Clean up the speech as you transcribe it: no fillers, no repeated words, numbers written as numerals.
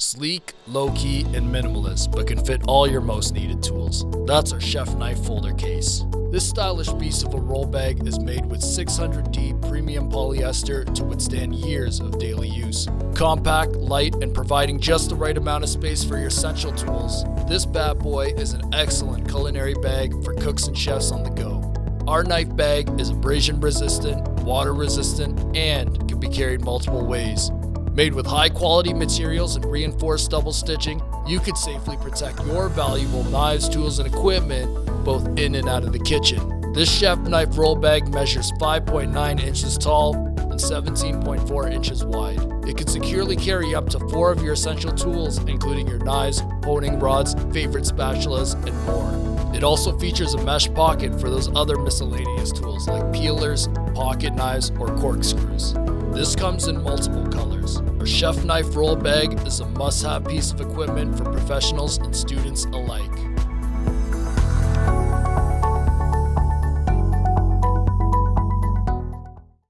Sleek, low-key, and minimalist, but can fit all your most needed tools. That's our Chef Knife Folder Case. This stylish piece of a roll bag is made with 600D premium polyester to withstand years of daily use. Compact, light, and providing just the right amount of space for your essential tools, this bad boy is an excellent culinary bag for cooks and chefs on the go. Our knife bag is abrasion resistant, water resistant, and can be carried multiple ways. Made with high quality materials and reinforced double stitching, you could safely protect your valuable knives, tools, and equipment both in and out of the kitchen. This chef knife roll bag measures 5.9 inches tall and 17.4 inches wide. It can securely carry up to 4 of your essential tools, including your knives, honing rods, favorite spatulas, and more. It also features a mesh pocket for those other miscellaneous tools like peelers, pocket knives, or corkscrews. This comes in multiple colors. Our chef knife roll bag is a must-have piece of equipment for professionals and students alike.